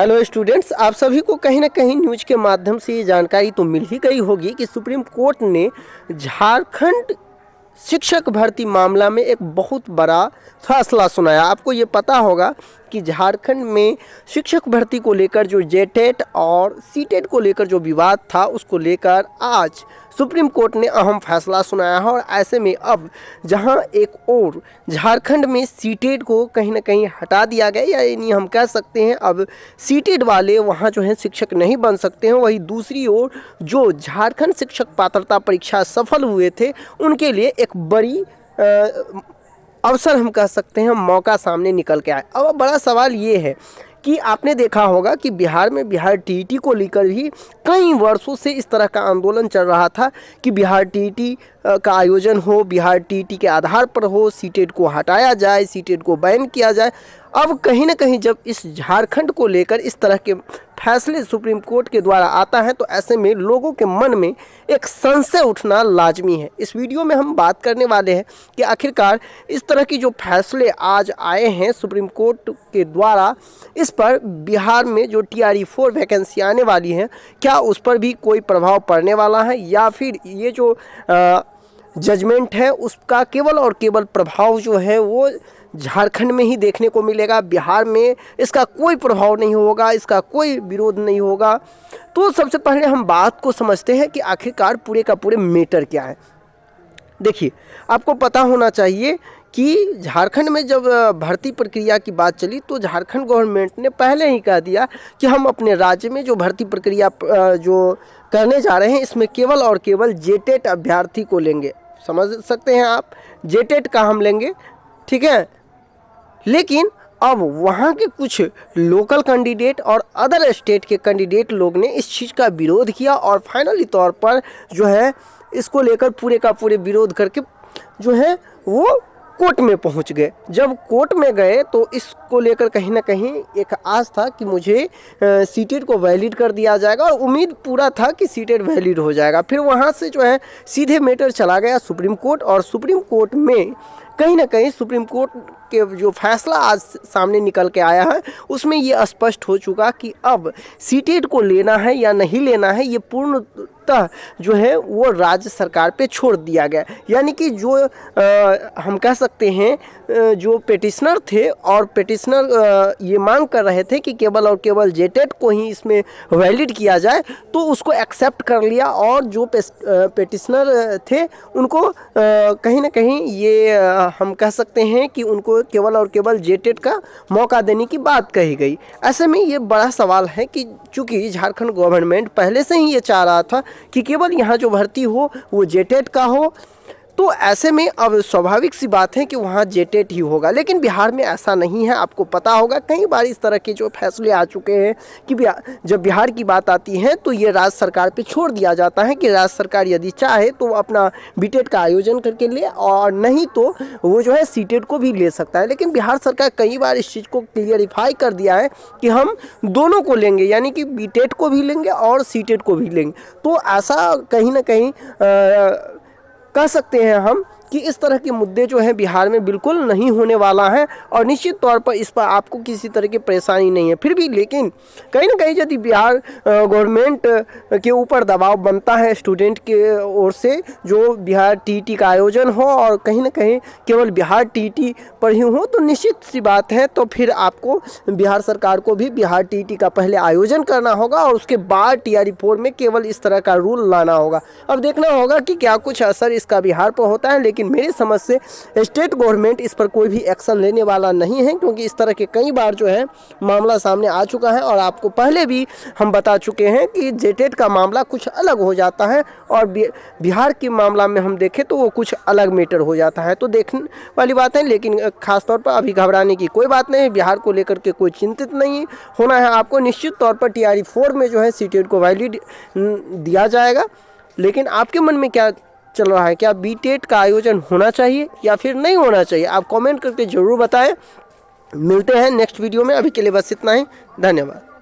Hello students, आप सभी को कहीं ना कहीं न्यूज़ के माध्यम से ये जानकारी तो मिल ही गई होगी कि सुप्रीम कोर्ट ने झारखंड शिक्षक भर्ती मामला में एक बहुत बड़ा फैसला सुनाया। आपको ये पता होगा कि झारखंड में शिक्षक भर्ती को लेकर जो जेटेट और सीटेट को लेकर जो विवाद था, उसको लेकर आज सुप्रीम कोर्ट ने अहम फैसला सुनाया है। और ऐसे में अब जहां एक और झारखंड में सीटेट को कहीं ना कहीं हटा दिया गया, यानी हम कह सकते हैं अब सीटेट वाले वहां जो है शिक्षक नहीं बन सकते हैं, वहीं दूसरी ओर जो झारखंड शिक्षक पात्रता परीक्षा सफल हुए थे उनके लिए एक बड़ी अवसर हम कह सकते हैं, मौका सामने निकल के आए। अब बड़ा सवाल ये है कि आपने देखा होगा कि बिहार में बिहार टीईटी को लेकर भी कई वर्षों से इस तरह का आंदोलन चल रहा था कि बिहार टीईटी का आयोजन हो, बिहार टीईटी के आधार पर हो, सीटेट को हटाया जाए, सीटेट को बैन किया जाए। अब कहीं ना कहीं जब इस झारखंड को लेकर इस तरह के फैसले सुप्रीम कोर्ट के द्वारा आता है तो ऐसे में लोगों के मन में एक संशय उठना लाजमी है। इस वीडियो में हम बात करने वाले हैं कि आखिरकार इस तरह की जो फैसले आज आए हैं सुप्रीम कोर्ट के द्वारा, इस पर बिहार में जो TRE-4 वैकेंसी आने वाली है, क्या उस पर भी कोई प्रभाव पड़ने वाला है, या फिर ये जो जजमेंट है उसका केवल और केवल प्रभाव जो है वो झारखंड में ही देखने को मिलेगा, बिहार में इसका कोई प्रभाव नहीं होगा, इसका कोई विरोध नहीं होगा। तो सबसे पहले हम बात को समझते हैं कि आखिरकार पूरे का पूरे मैटर क्या है। देखिए, आपको पता होना चाहिए कि झारखंड में जब भर्ती प्रक्रिया की बात चली तो झारखंड गवर्नमेंट ने पहले ही कह दिया कि हम अपने राज्य में जो भर्ती प्रक्रिया जो करने जा रहे हैं इसमें केवल और केवल जेटेट अभ्यर्थी को लेंगे। समझ सकते हैं आप, जेटेट का हम लेंगे, ठीक है। लेकिन अब वहाँ के कुछ लोकल कैंडिडेट और अदर स्टेट के कैंडिडेट लोग ने इस चीज़ का विरोध किया और फाइनली तौर पर जो है इसको लेकर पूरे का पूरे विरोध करके जो है वो कोर्ट में पहुंच गए। जब कोर्ट में गए तो इसको लेकर कहीं ना कहीं एक आस था कि मुझे सीटेट को वैलिड कर दिया जाएगा, और उम्मीद पूरा था कि सीटेट वैलिड हो जाएगा। फिर वहां से जो है सीधे मैटर चला गया सुप्रीम कोर्ट, और सुप्रीम कोर्ट में कहीं ना कहीं सुप्रीम कोर्ट के जो फैसला आज सामने निकल के आया है उसमें ये स्पष्ट हो चुका कि अब सीटेट को लेना है या नहीं लेना है, ये पूर्णतः जो है वो राज्य सरकार पे छोड़ दिया गया। यानी कि जो हम कह सकते हैं जो पेटिशनर थे और पेटिशनर ये मांग कर रहे थे कि केवल और केवल जेटेट को ही इसमें वैलिड किया जाए, तो उसको एक्सेप्ट कर लिया, और जो पेटिशनर थे उनको कहीं ना कहीं ये हम कह सकते हैं कि उनको केवल और केवल जेटेट का मौका देने की बात कही गई। ऐसे में ये बड़ा सवाल है कि चूंकि झारखंड गवर्नमेंट पहले से ही ये चाह रहा था कि केवल यहाँ जो भर्ती हो वो जेटेट का हो, तो ऐसे में अब स्वाभाविक सी बात है कि वहाँ जेटेट ही होगा। लेकिन बिहार में ऐसा नहीं है। आपको पता होगा कई बार इस तरह के जो फैसले आ चुके हैं कि जब बिहार की बात आती है तो ये राज्य सरकार पे छोड़ दिया जाता है कि राज्य सरकार यदि चाहे तो अपना बीटेट का आयोजन करके ले, और नहीं तो वो जो है सीटेट को भी ले सकता है। लेकिन बिहार सरकार कई बार इस चीज़ को क्लियरिफाई कर दिया है कि हम दोनों को लेंगे, यानी कि बीटेट को भी लेंगे और सीटेट को भी लेंगे। तो ऐसा कहीं ना कहीं कह सकते हैं हम कि इस तरह के मुद्दे जो हैं बिहार में बिल्कुल नहीं होने वाला है, और निश्चित तौर पर इस पर आपको किसी तरह की परेशानी नहीं है। फिर भी लेकिन कहीं ना कहीं यदि बिहार गवर्नमेंट के ऊपर दबाव बनता है स्टूडेंट के ओर से, जो बिहार टीईटी का आयोजन हो और कहीं ना कहीं केवल बिहार टीईटी पर ही हो, तो निश्चित सी बात है तो फिर आपको बिहार सरकार को भी बिहार टीईटी का पहले आयोजन करना होगा और उसके बाद TRE-4 में केवल इस तरह का रूल लाना होगा। अब देखना होगा कि क्या कुछ असर इसका बिहार पर होता है, लेकिन मेरी समझ से स्टेट गवर्नमेंट इस पर कोई भी एक्शन लेने वाला नहीं है, क्योंकि इस तरह के कई बार जो है मामला सामने आ चुका है। और आपको पहले भी हम बता चुके हैं कि जेटेट का मामला कुछ अलग हो जाता है और बिहार के मामला में हम देखें तो वो कुछ अलग मैटर हो जाता है। तो देखने वाली बात है, लेकिन खासतौर पर अभी घबराने की कोई बात नहीं। बिहार को लेकर के कोई चिंतित नहीं होना है आपको। निश्चित तौर पर TRE-4 में जो है सीटेट को वैलिड दिया जाएगा। लेकिन आपके मन में क्या चल रहा है, क्या बीटेट का आयोजन होना चाहिए या फिर नहीं होना चाहिए? आप कमेंट करके ज़रूर बताएं। मिलते हैं नेक्स्ट वीडियो में, अभी के लिए बस इतना ही। धन्यवाद।